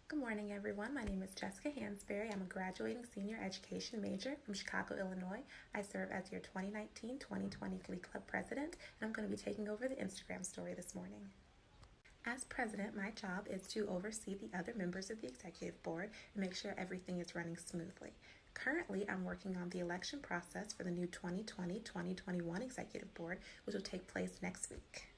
Good morning, everyone. My name is Jessica Hansberry. I'm a graduating senior education major from Chicago, Illinois. I serve as your 2019-2020 Glee Club president, and I'm going to be taking over the Instagram story this morning. As president, my job is to oversee the other members of the executive board and make sure everything is running smoothly. Currently, I'm working on the election process for the new 2020-2021 executive board, which will take place next week.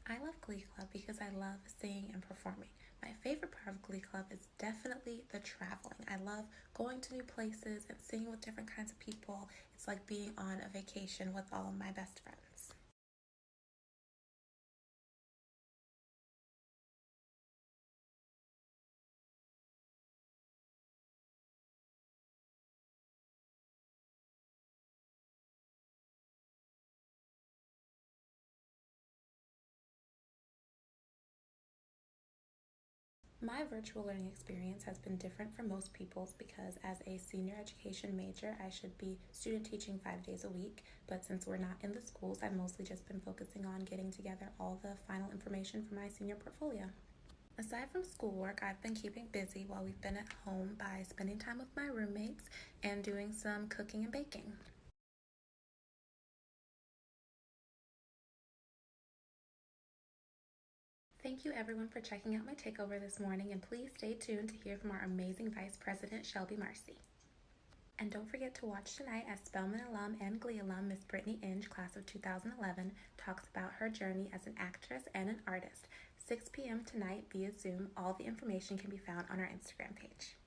I love Glee Club because I love singing and performing. My favorite part of Glee Club is definitely the traveling. I love going to new places and singing with different kinds of people. It's like being on a vacation with all of my best friends. My virtual learning experience has been different from most people's because as a senior education major, I should be student teaching 5 days a week. But since we're not in the schools, I've mostly just been focusing on getting together all the final information for my senior portfolio. Aside from schoolwork, I've been keeping busy while we've been at home by spending time with my roommates and doing some cooking and baking. Thank you everyone for checking out my takeover this morning, and please stay tuned to hear from our amazing Vice President, Shelby Marcy. And don't forget to watch tonight as Spelman alum and Glee alum Miss Brittany Inge, class of 2011, talks about her journey as an actress and an artist. 6 p.m. tonight via Zoom. All the information can be found on our Instagram page.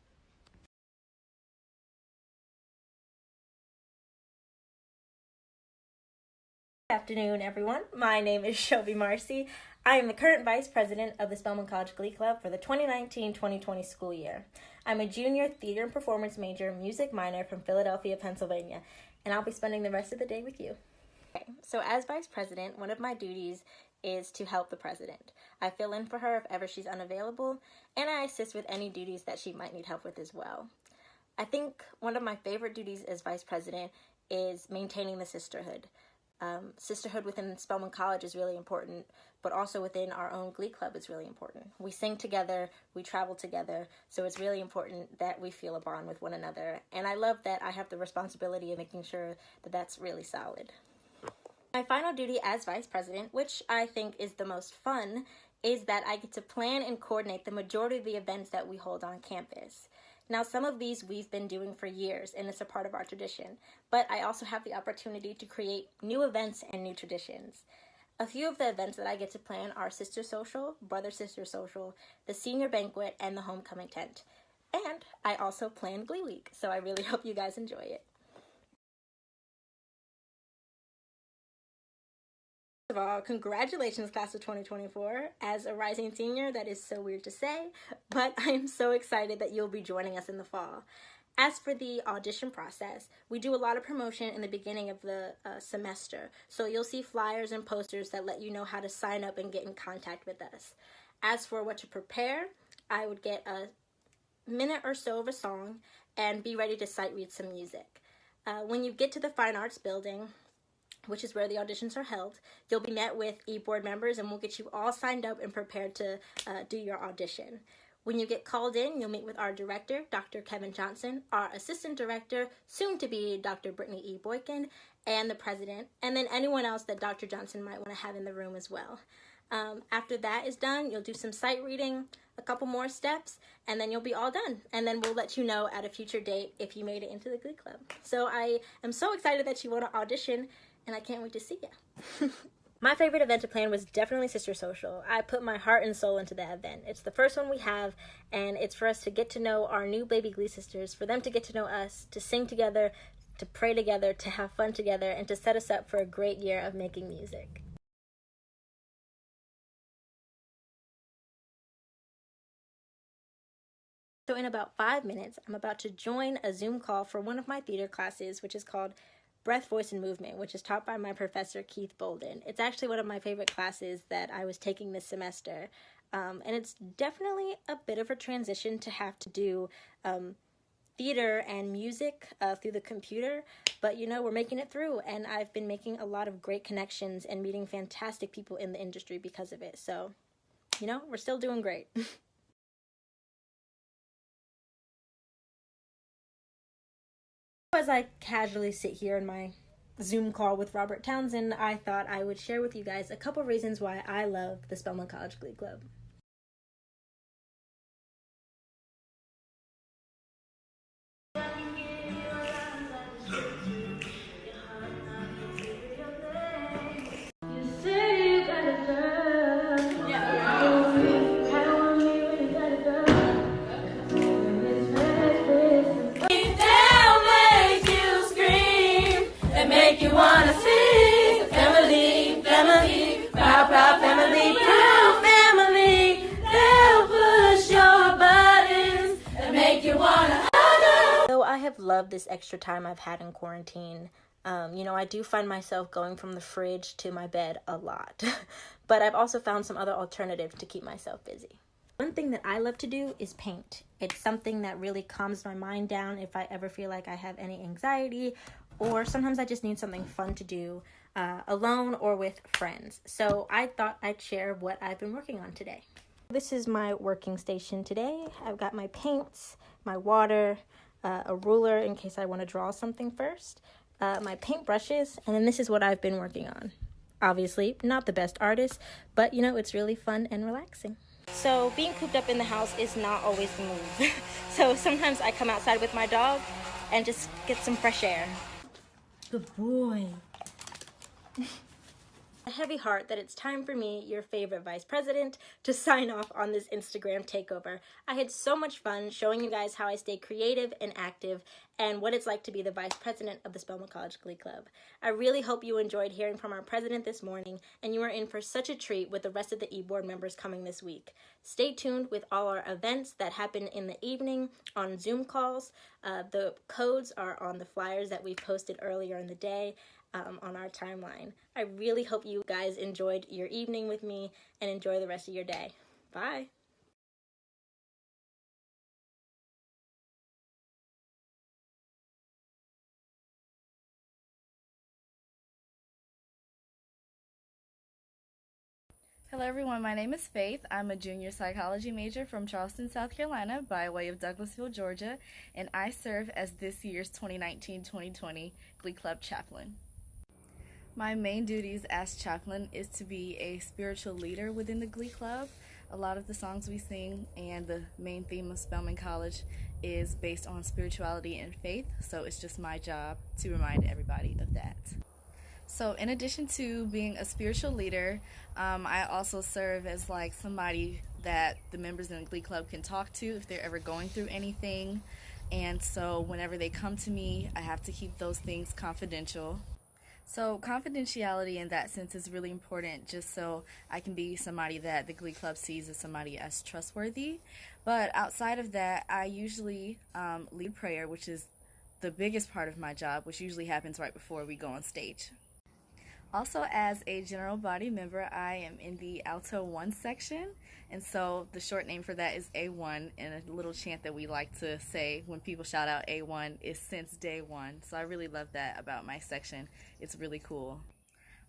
Good afternoon, everyone. My name is Shelby Marcy. I am the current vice president of the Spelman College Glee Club for the 2019-2020 school year. I'm a junior theater and performance major, music minor from Philadelphia, Pennsylvania, and I'll be spending the rest of the day with you. Okay, so as vice president, one of my duties is to help the president. I fill in for her if ever she's unavailable, and I assist with any duties that she might need help with as well. I think one of my favorite duties as vice president is maintaining the sisterhood. Sisterhood within Spelman College is really important, but also within our own Glee Club is really important. We sing together, we travel together, so it's really important that we feel a bond with one another. And I love that I have the responsibility of making sure that that's really solid. My final duty as vice president, which I think is the most fun, is that I get to plan and coordinate the majority of the events that we hold on campus. Now, some of these we've been doing for years, and it's a part of our tradition, but I also have the opportunity to create new events and new traditions. A few of the events that I get to plan are Sister Social, Brother Sister Social, the Senior Banquet, and the Homecoming Tent. And I also plan Glee Week, so I really hope you guys enjoy it. First of all, congratulations, class of 2024. As a rising senior, that is so weird to say, but I am so excited that you'll be joining us in the fall. As for the audition process, we do a lot of promotion in the beginning of the semester, so you'll see flyers and posters that let you know how to sign up and get in contact with us. As for what to prepare, I would get a minute or so of a song and be ready to sight read some music. When you get to the Fine Arts building, which is where the auditions are held, you'll be met with e-board members, and we'll get you all signed up and prepared to do your audition. When you get called in, you'll meet with our director, Dr. Kevin Johnson, our assistant director, soon to be Dr. Brittany E. Boykin, and the president, and then anyone else that Dr. Johnson might want to have in the room as well. After that is done, you'll do some sight reading, a couple more steps, and then you'll be all done. And then we'll let you know at a future date if you made it into the Glee Club. So I am so excited that you want to audition, and I can't wait to see you. My favorite event to plan was definitely Sister Social. I put my heart and soul into that event. It's the first one we have, and it's for us to get to know our new baby Glee sisters, for them to get to know us, to sing together, to pray together, to have fun together, and to set us up for a great year of making music. So in about 5 minutes, I'm about to join a Zoom call for one of my theater classes, which is called Breath, Voice, and Movement, which is taught by my professor, Keith Bolden. It's actually one of my favorite classes that I was taking this semester. And it's definitely a bit of a transition to have to do theater and music through the computer. But, you know, we're making it through. And I've been making a lot of great connections and meeting fantastic people in the industry because of it. So, you know, we're still doing great. as I casually sit here in my Zoom call with Robert Townsend, I thought I would share with you guys a couple reasons why I love the Spelman College Glee Club. You wanna see family, family, proud, proud family, proud family. They'll push your buttons and make you wanna. Though I have loved this extra time I've had in quarantine, I do find myself going from the fridge to my bed a lot. But I've also found some other alternatives to keep myself busy. One thing that I love to do is paint. It's something that really calms my mind down if I ever feel like I have any anxiety, or sometimes I just need something fun to do alone or with friends. So I thought I'd share what I've been working on today. This is my working station today. I've got my paints, my water, a ruler in case I want to draw something first, my paint brushes, and then this is what I've been working on. Obviously, not the best artist, but it's really fun and relaxing. So being cooped up in the house is not always the move. So sometimes I come outside with my dog and just get some fresh air. Good boy. A heavy heart that it's time for me, your favorite vice president, to sign off on this Instagram takeover. I had so much fun showing you guys how I stay creative and active and what it's like to be the vice president of the Spelman College Glee Club. I really hope you enjoyed hearing from our president this morning, and you are in for such a treat with the rest of the e-board members coming this week. Stay tuned with all our events that happen in the evening on Zoom calls. The codes are on the flyers that we posted earlier in the day. On our timeline. I really hope you guys enjoyed your evening with me and enjoy the rest of your day. Bye. Hello everyone, my name is Faith. I'm a junior psychology major from Charleston, South Carolina by way of Douglasville, Georgia, and I serve as this year's 2019-2020 Glee Club chaplain. My main duties as chaplain is to be a spiritual leader within the Glee Club. A lot of the songs we sing and the main theme of Spelman College is based on spirituality and faith, so it's just my job to remind everybody of that. So in addition to being a spiritual leader, I also serve as like somebody that the members in the Glee Club can talk to if they're ever going through anything. And so whenever they come to me, I have to keep those things confidential. So confidentiality in that sense is really important, just so I can be somebody that the Glee Club sees as somebody as trustworthy. But outside of that, I usually lead prayer, which is the biggest part of my job, which usually happens right before we go on stage. Also, as a general body member, I am in the Alto 1 section, and so the short name for that is A1, and a little chant that we like to say when people shout out A1 is since day one. So I really love that about my section. It's really cool.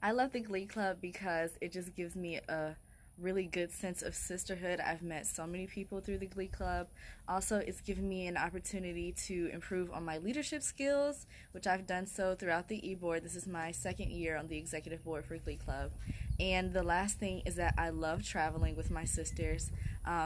I love the Glee Club because it just gives me a really good sense of sisterhood. I've met so many people through the Glee Club. Also, it's given me an opportunity to improve on my leadership skills, which I've done so throughout the e-board. This is my second year on the executive board for Glee Club. And the last thing is that I love traveling with my sisters.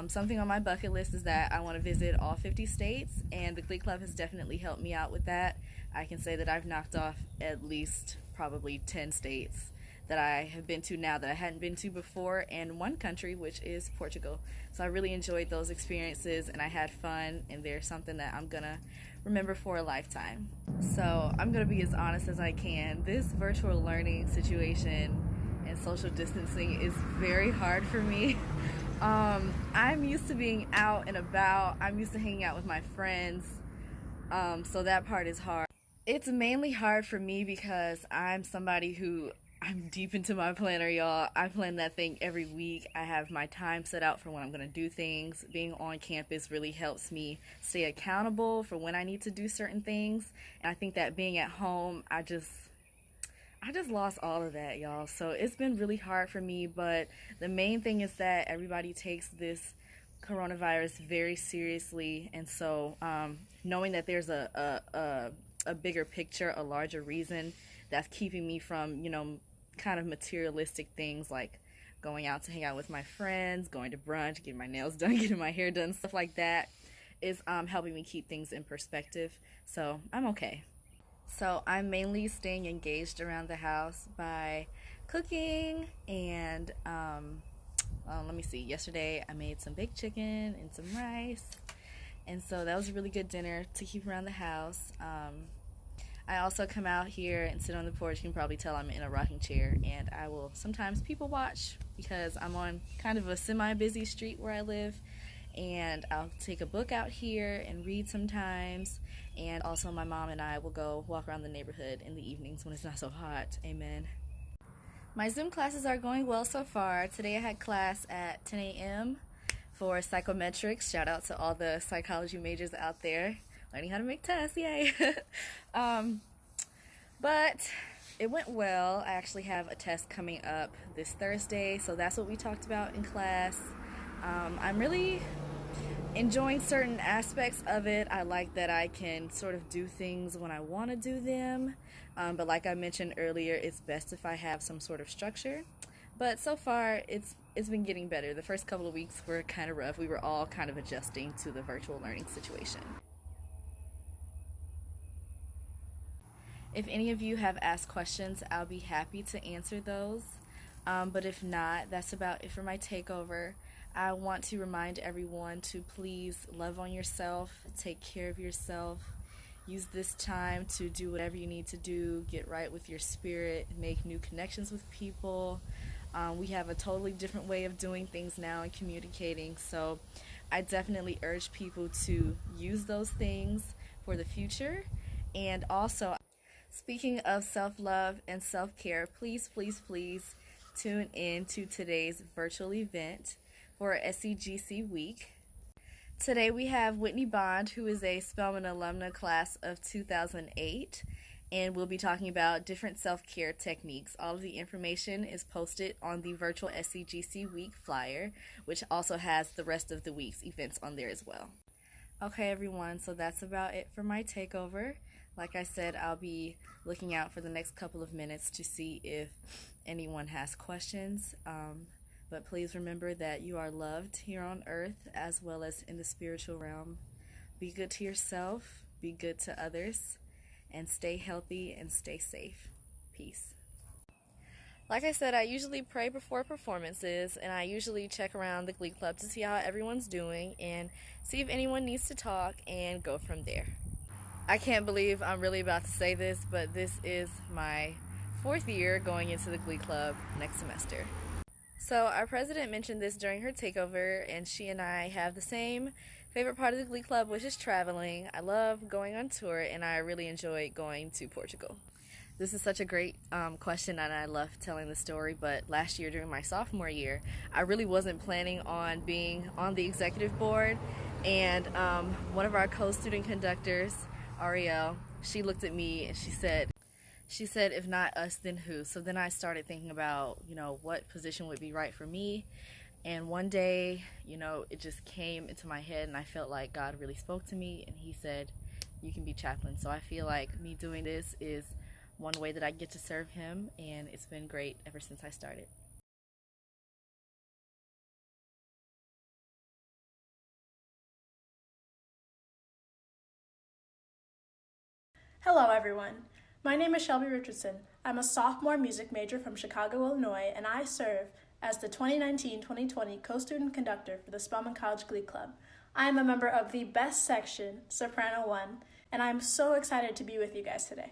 Something on my bucket list is that I want to visit all 50 states, and the Glee Club has definitely helped me out with that. I can say that I've knocked off at least probably 10 states that I have been to now that I hadn't been to before, and one country, which is Portugal. So I really enjoyed those experiences, and I had fun, and they're something that I'm gonna remember for a lifetime. So I'm gonna be as honest as I can. This virtual learning situation and social distancing is very hard for me. I'm used to being out and about. I'm used to hanging out with my friends, so that part is hard. It's mainly hard for me because I'm somebody who I'm deep into my planner, y'all. I plan that thing every week. I have my time set out for when I'm going to do things. Being on campus really helps me stay accountable for when I need to do certain things. And I think that being at home, I just lost all of that, y'all. So it's been really hard for me, but the main thing is that everybody takes this coronavirus very seriously. And so knowing that there's a a bigger picture, a larger reason that's keeping me from, kind of materialistic things like going out to hang out with my friends, going to brunch, getting my nails done, getting my hair done, stuff like that is helping me keep things in perspective. So I'm okay. So I'm mainly staying engaged around the house by cooking and let me see. Yesterday I made some baked chicken and some rice, and so that was a really good dinner to keep around the house. I also come out here and sit on the porch. You can probably tell I'm in a rocking chair, and I will sometimes people watch because I'm on kind of a semi-busy street where I live, and I'll take a book out here and read sometimes. And also my mom and I will go walk around the neighborhood in the evenings when it's not so hot. Amen. My Zoom classes are going well so far. Today I had class at 10 a.m. for psychometrics. Shout out to all the psychology majors out there learning how to make tests. Yay! But it went well. I actually have a test coming up this Thursday, so that's what we talked about in class. I'm really enjoying certain aspects of it. I like that I can sort of do things when I want to do them, but like I mentioned earlier, it's best if I have some sort of structure. But so far it's been getting better. The first couple of weeks were kind of rough. We were all kind of adjusting to the virtual learning situation. If any of you have asked questions, I'll be happy to answer those. But if not, that's about it for my takeover. I want to remind everyone to please love on yourself, take care of yourself, use this time to do whatever you need to do, get right with your spirit, make new connections with people. We have a totally different way of doing things now and communicating, so I definitely urge people to use those things for the future. And also, speaking of self-love and self-care, please, please, please tune in to today's virtual event for SCGC Week. Today we have Whitney Bond, who is a Spelman alumna class of 2008, and we'll be talking about different self-care techniques. All of the information is posted on the virtual SCGC Week flyer, which also has the rest of the week's events on there as well. Okay, everyone, so that's about it for my takeover. Like I said, I'll be looking out for the next couple of minutes to see if anyone has questions. But please remember that you are loved here on earth as well as in the spiritual realm. Be good to yourself, be good to others, and stay healthy and stay safe. Peace. Like I said, I usually pray before performances, and I usually check around the Glee Club to see how everyone's doing and see if anyone needs to talk and go from there. I can't believe I'm really about to say this, but this is my 4th year going into the Glee Club next semester. So our president mentioned this during her takeover, and she and I have the same favorite part of the Glee Club, which is traveling. I love going on tour, and I really enjoy going to Portugal. This is such a great question, and I love telling the story, but last year during my sophomore year, I really wasn't planning on being on the executive board, and one of our co-student conductors, Ariel, she looked at me and she said, if not us, then who? So then I started thinking about, what position would be right for me. And one day, it just came into my head, and I felt like God really spoke to me, and he said, you can be chaplain. So I feel like me doing this is one way that I get to serve him, and it's been great ever since I started. Hello, everyone. My name is Shelby Richardson. I'm a sophomore music major from Chicago, Illinois, and I serve as the 2019-2020 co-student conductor for the Spelman College Glee Club. I am a member of the best section, Soprano 1, and I'm so excited to be with you guys today.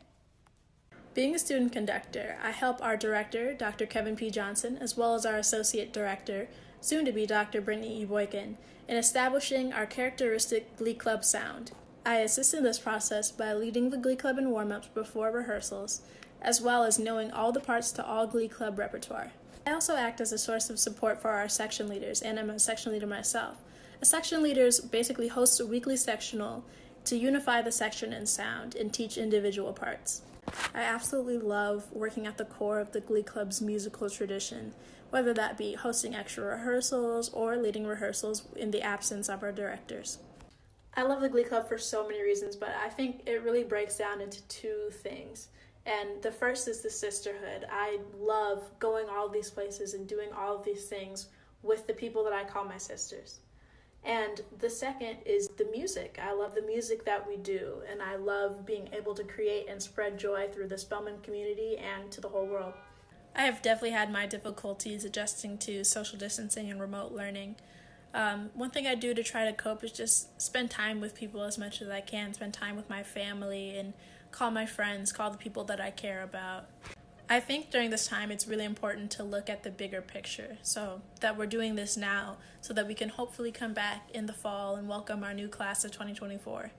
Being a student conductor, I help our director, Dr. Kevin P. Johnson, as well as our associate director, soon-to-be Dr. Brittany E. Boykin, in establishing our characteristic Glee Club sound. I assist in this process by leading the Glee Club in warm-ups before rehearsals, as well as knowing all the parts to all Glee Club repertoire. I also act as a source of support for our section leaders, and I'm a section leader myself. A section leader basically hosts a weekly sectional to unify the section in sound and teach individual parts. I absolutely love working at the core of the Glee Club's musical tradition, whether that be hosting extra rehearsals or leading rehearsals in the absence of our directors. I love the Glee Club for so many reasons, but I think it really breaks down into two things. And the first is the sisterhood. I love going all these places and doing all of these things with the people that I call my sisters. And the second is the music. I love the music that we do, and I love being able to create and spread joy through the Spelman community and to the whole world. I have definitely had my difficulties adjusting to social distancing and remote learning. One thing I do to try to cope is just spend time with people as much as I can, spend time with my family and call my friends, call the people that I care about. I think during this time it's really important to look at the bigger picture, so that we're doing this now so that we can hopefully come back in the fall and welcome our new class of 2024.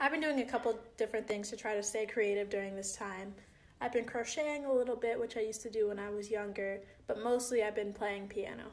I've been doing a couple different things to try to stay creative during this time. I've been crocheting a little bit, which I used to do when I was younger, but mostly I've been playing piano.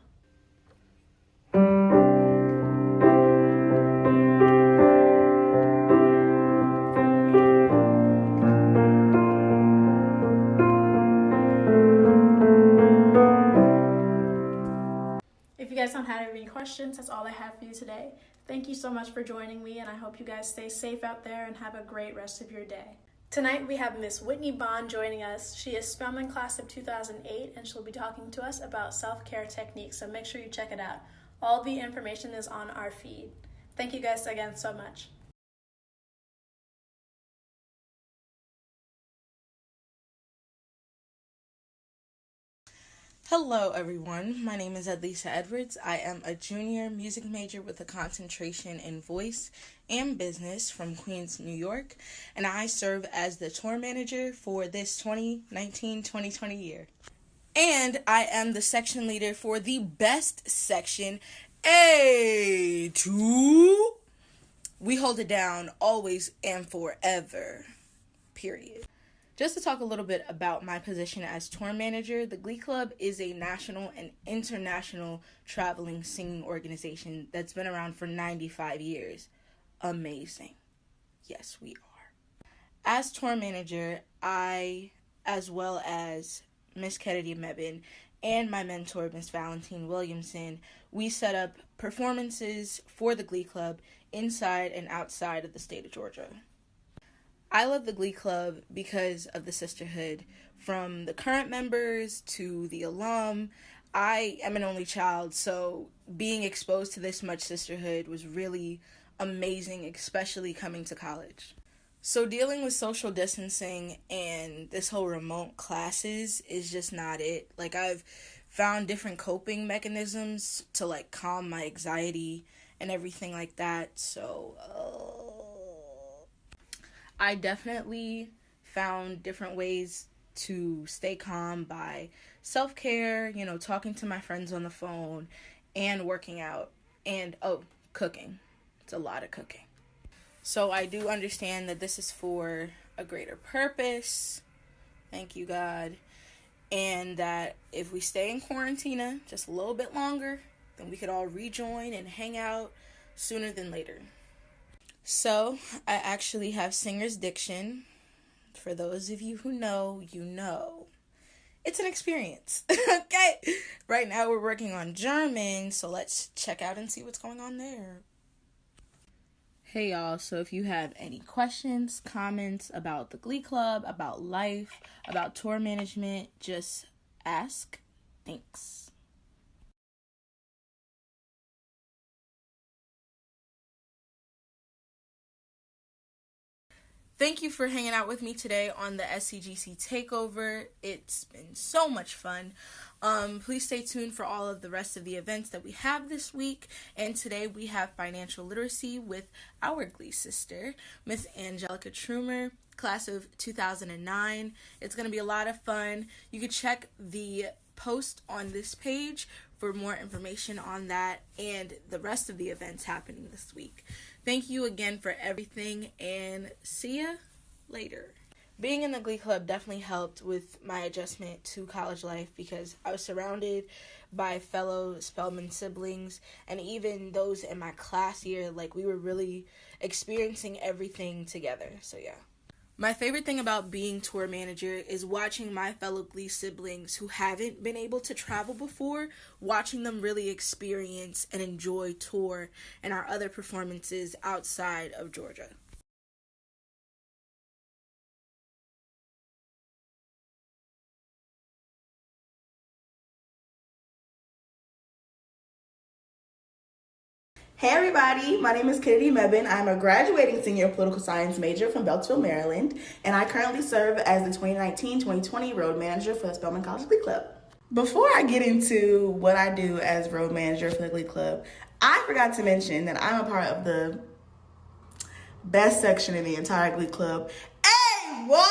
If you guys don't have any questions, that's all I have for you today. Thank you so much for joining me, and I hope you guys stay safe out there and have a great rest of your day. Tonight we have Miss Whitney Bond joining us. She is Spelman class of 2008, and she'll be talking to us about self-care techniques, so make sure you check it out. All the information is on our feed. Thank you guys again so much. Hello everyone, my name is Adlisa Edwards. I am a junior music major with a concentration in voice and business from Queens, New York, and I serve as the tour manager for this 2019-2020 year. And I am the section leader for the best section, A2. We hold it down always and forever, period. Just to talk a little bit about my position as tour manager, the Glee Club is a national and international traveling singing organization that's been around for 95 years. Amazing. Yes, we are. As tour manager, I, as well as Miss Kennedy Mebin and my mentor, Miss Valentine Williamson, we set up performances for the Glee Club inside and outside of the state of Georgia. I love the Glee Club because of the sisterhood. From the current members to the alum, I am an only child, so being exposed to this much sisterhood was really amazing, especially coming to college. So dealing with social distancing and this whole remote classes is just not it. Like, I've found different coping mechanisms to calm my anxiety and everything like that, so I definitely found different ways to stay calm by self-care, talking to my friends on the phone, and working out, and, cooking. It's a lot of cooking. So I do understand that this is for a greater purpose, thank you, God, and that if we stay in quarantine just a little bit longer, then we could all rejoin and hang out sooner than later. So, I actually have singer's diction. For those of you who know, you know. It's an experience, okay? Right now we're working on German, so let's check out and see what's going on there. Hey y'all, so if you have any questions, comments about the Glee Club, about life, about tour management, just ask. Thanks. Thank you for hanging out with me today on the SCGC Takeover. It's been so much fun. Please stay tuned for all of the rest of the events that we have this week. And today we have financial literacy with our Glee sister, Miss Angelica Trumer, class of 2009. It's going to be a lot of fun. You can check the post on this page for more information on that and the rest of the events happening this week. Thank you again for everything, and see ya later. Being in the Glee Club definitely helped with my adjustment to college life because I was surrounded by fellow Spelman siblings and even those in my class year. We were really experiencing everything together. So yeah. My favorite thing about being tour manager is watching my fellow Glee siblings who haven't been able to travel before, watching them really experience and enjoy tour and our other performances outside of Georgia. Hey everybody, my name is Kennedy Mebin. I'm a graduating senior political science major from Beltsville, Maryland, and I currently serve as the 2019-2020 road manager for the Spelman College Glee Club. Before I get into what I do as road manager for the Glee Club, I forgot to mention that I'm a part of the best section in the entire Glee Club, A1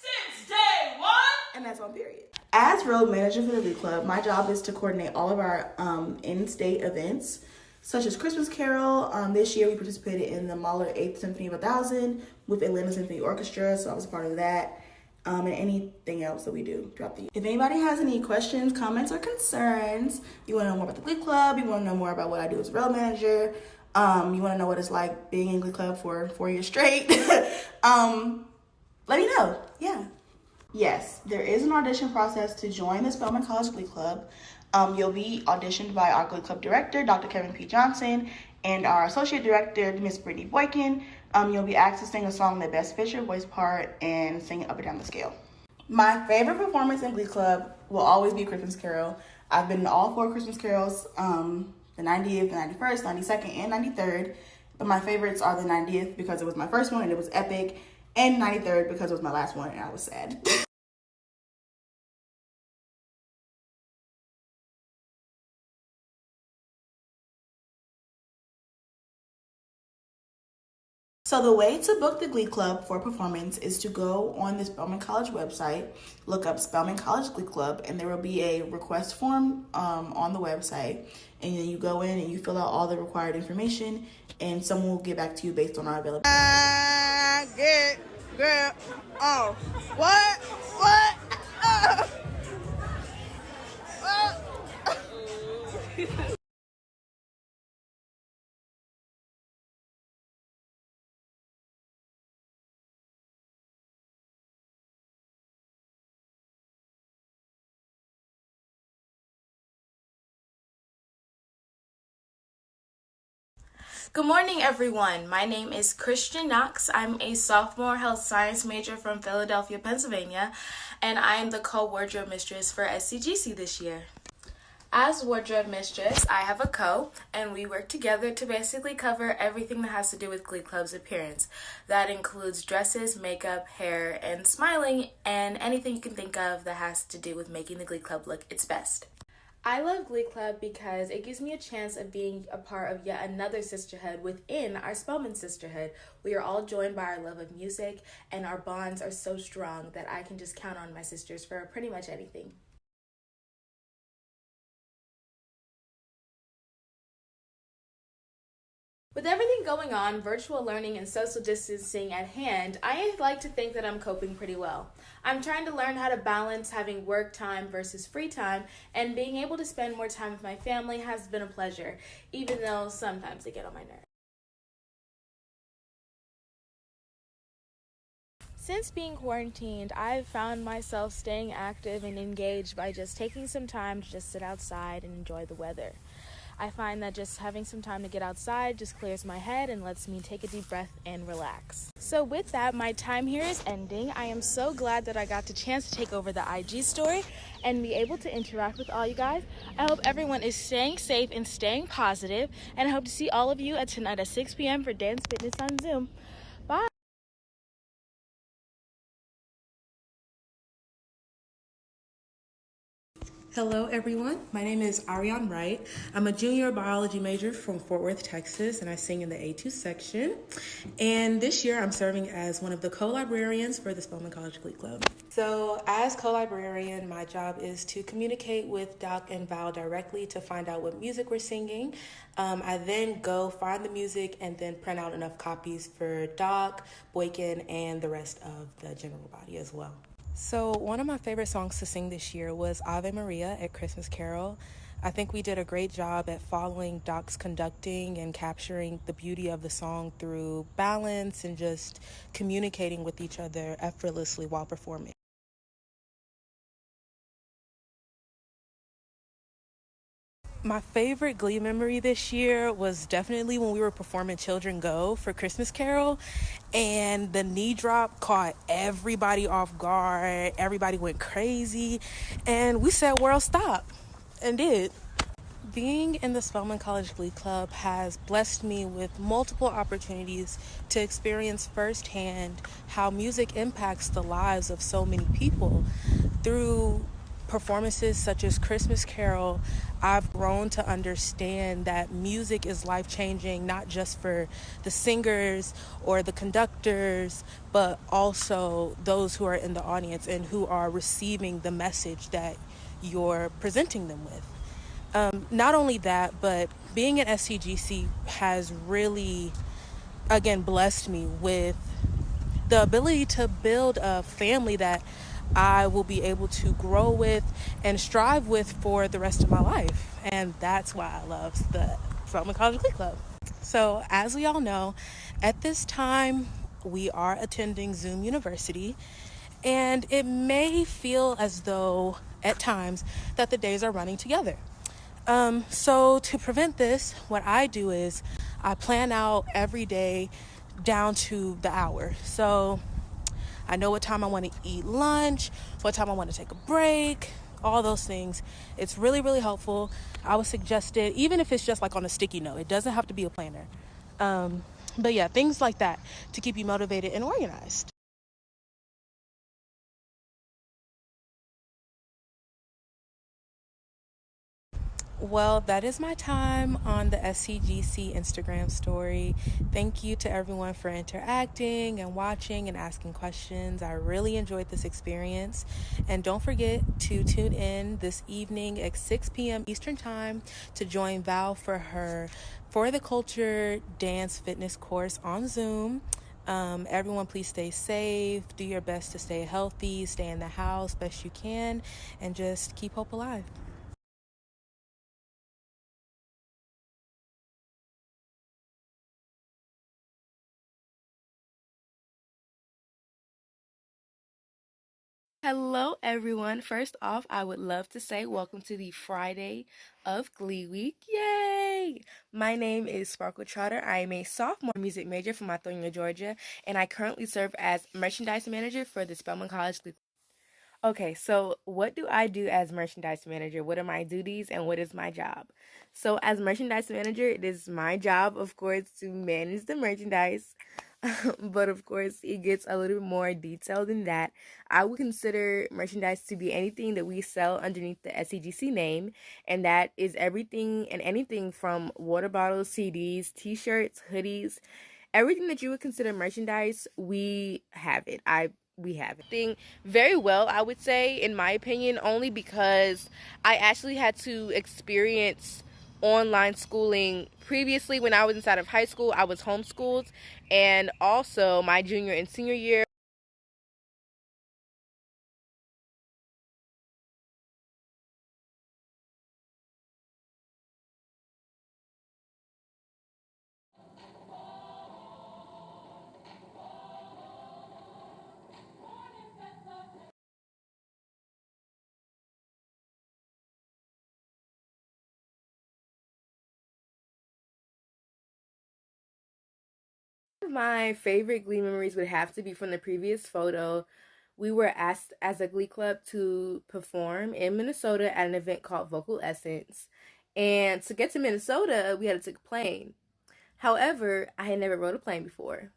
since day one, and that's on period. As road manager for the Glee Club, my job is to coordinate all of our in-state events, such as Christmas Carol. This year we participated in the Mahler 8th Symphony of 1000 with Atlanta Symphony Orchestra, so I was a part of that, and anything else that we do throughout the year. If anybody has any questions, comments, or concerns, you want to know more about the Glee Club, you want to know more about what I do as a road manager, you want to know what it's like being in Glee Club for 4 years straight, let me know. Yeah. Yes, there is an audition process to join the Spelman College Glee Club. You'll be auditioned by our Glee Club director, Dr. Kevin P. Johnson, and our associate director, Miss Brittany Boykin. You'll be asked to sing a song that best fits your voice part and sing it up and down the scale. My favorite performance in Glee Club will always be Christmas Carol. I've been to all 4 Christmas carols, the 90th, the 91st, 92nd, and 93rd. But my favorites are the 90th because it was my first one and it was epic, and 93rd because it was my last one and I was sad. So the way to book the Glee Club for a performance is to go on the Spelman College website, look up Spelman College Glee Club, and there will be a request form on the website. And then you go in and you fill out all the required information, and someone will get back to you based on our availability. Good morning, everyone. My name is Christian Knox. I'm a sophomore health science major from Philadelphia, Pennsylvania, and I am the co-wardrobe mistress for SCGC this year. As wardrobe mistress, I have a co, and we work together to basically cover everything that has to do with Glee Club's appearance. That includes dresses, makeup, hair, and smiling, and anything you can think of that has to do with making the Glee Club look its best. I love Glee Club because it gives me a chance of being a part of yet another sisterhood within our Spelman Sisterhood. We are all joined by our love of music, and our bonds are so strong that I can just count on my sisters for pretty much anything. With everything going on, virtual learning and social distancing at hand, I like to think that I'm coping pretty well. I'm trying to learn how to balance having work time versus free time, and being able to spend more time with my family has been a pleasure, even though sometimes they get on my nerves. Since being quarantined, I've found myself staying active and engaged by just taking some time to just sit outside and enjoy the weather. I find that just having some time to get outside just clears my head and lets me take a deep breath and relax. So with that, my time here is ending. I am so glad that I got the chance to take over the IG story and be able to interact with all you guys. I hope everyone is staying safe and staying positive, and I hope to see all of you tonight at 6 p.m. for Dance Fitness on Zoom. Bye! Hello everyone, my name is Ariane Wright. I'm a junior biology major from Fort Worth, Texas, and I sing in the A2 section. And this year I'm serving as one of the co-librarians for the Spelman College Glee Club. So as co-librarian, my job is to communicate with Doc and Val directly to find out what music we're singing. I then go find the music and then print out enough copies for Doc, Boykin, and the rest of the general body as well. So one of my favorite songs to sing this year was Ave Maria at Christmas Carol. I think we did a great job at following Doc's conducting and capturing the beauty of the song through balance and just communicating with each other effortlessly while performing. My favorite Glee memory this year was definitely when we were performing Children Go for Christmas Carol, and the knee drop caught everybody off guard. Everybody went crazy, and we said, "World, stop," and did. Being in the Spelman College Glee Club has blessed me with multiple opportunities to experience firsthand how music impacts the lives of so many people. Through performances such as Christmas Carol, I've grown to understand that music is life-changing, not just for the singers or the conductors, but also those who are in the audience and who are receiving the message that you're presenting them with. Not only that, but being at SCGC has really, again, blessed me with the ability to build a family that I will be able to grow with and strive with for the rest of my life. And that's why I love the Spelman College Glee Club. So, as we all know, at this time, we are attending Zoom University, and it may feel as though, at times, that the days are running together. So to prevent this, what I do is I plan out every day down to the hour. So I know what time I want to eat lunch, what time I want to take a break, all those things. It's really, really helpful. I would suggest it, even if it's just like on a sticky note. It doesn't have to be a planner. But yeah, things like that to keep you motivated and organized. Well, that is my time on the SCGC Instagram story. Thank you to everyone for interacting and watching and asking questions. I really enjoyed this experience. And don't forget to tune in this evening at 6 p.m. Eastern Time to join Val for her For the Culture dance fitness course on Zoom. Everyone, please stay safe. Do your best to stay healthy. Stay in the house best you can. And just keep hope alive. Hello, everyone. First off, I would love to say welcome to the Friday of Glee Week. Yay! My name is Sparkle Trotter. I am a sophomore music major from Lithonia, Georgia, and I currently serve as merchandise manager for the Spelman College Glee. Okay, so what do I do as merchandise manager? What are my duties and what is my job? So, as merchandise manager, it is my job, of course, to manage the merchandise. But of course, it gets a little bit more detailed than that. I would consider merchandise to be anything that we sell underneath the SCGC name, and that is everything and anything from water bottles, CDs, t-shirts, hoodies, everything that you would consider merchandise, we have it. We have it. Thing very well, I would say, in my opinion, only because I actually had to experience online schooling previously. When I was inside of high school, I was homeschooled, and also my junior and senior year. My favorite Glee memories would have to be from the previous photo. We were asked as a Glee Club to perform in Minnesota at an event called Vocal Essence. And to get to Minnesota, we had to take a plane. However, I had never rode a plane before.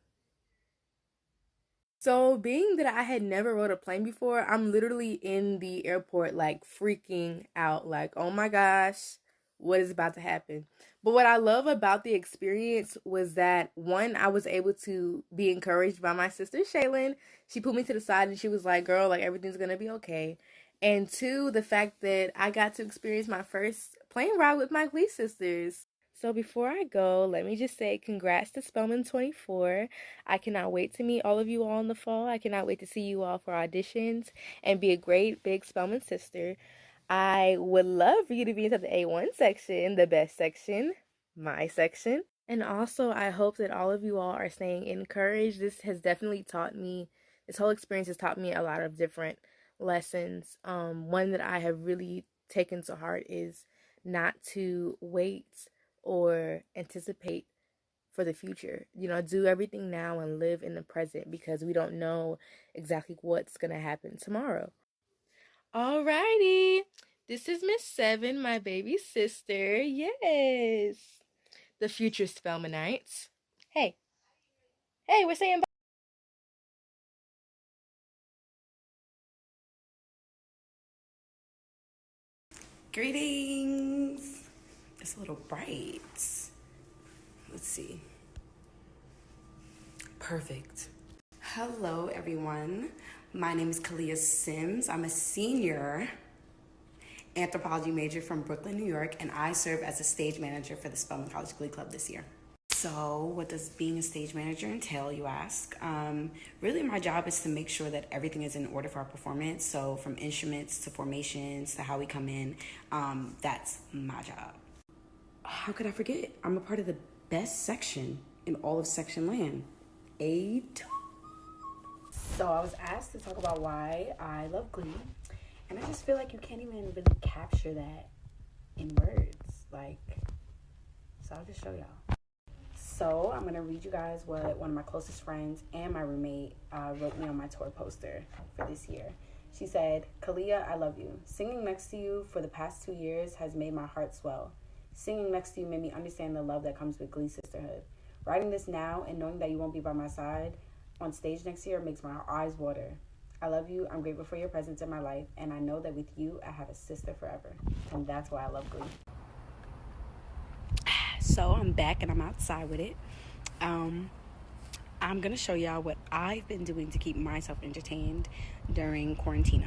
So, being that I had never rode a plane before, I'm literally in the airport, like freaking out, like, oh my gosh, what is about to happen? But what I love about the experience was that, one, I was able to be encouraged by my sister, Shaylin. She put me to the side and she was like, girl, like, everything's gonna be okay. And two, the fact that I got to experience my first plane ride with my Glee sisters. So before I go, let me just say congrats to Spelman 24. I cannot wait to meet all of you all in the fall. I cannot wait to see you all for auditions and be a great big Spelman sister. I would love for you to be into the A1 section, the best section, my section. And also, I hope that all of you all are staying encouraged. This whole experience has taught me a lot of different lessons. One that I have really taken to heart is not to wait or anticipate for the future. Do everything now and live in the present, because we don't know exactly what's going to happen tomorrow. Alrighty, this is Miss Seven, my baby sister. Yes, the future Spelmanites. Hey, we're saying bye. Greetings. It's a little bright. Let's see. Perfect. Hello, everyone. My name is Kalia Sims. I'm a senior anthropology major from Brooklyn, New York, and I serve as a stage manager for the Spelman College Glee Club this year. So what does being a stage manager entail, you ask? Really, my job is to make sure that everything is in order for our performance. So from instruments to formations to how we come in, that's my job. How could I forget? I'm a part of the best section in all of section land, A2. So I was asked to talk about why I love Glee, and I just feel like you can't even really capture that in words. So I'll just show y'all. So I'm gonna read you guys what one of my closest friends and my roommate wrote me on my tour poster for this year. She said, "Kalia, I love you. Singing next to you for the past 2 years has made my heart swell. Singing next to you made me understand the love that comes with Glee Sisterhood. Writing this now and knowing that you won't be by my side on stage next year makes my eyes water. I love you. I'm grateful for your presence in my life, and I know that with you, I have a sister forever." And that's why I love Glee. So I'm back and I'm outside with it. I'm going to show y'all what I've been doing to keep myself entertained during quarantine.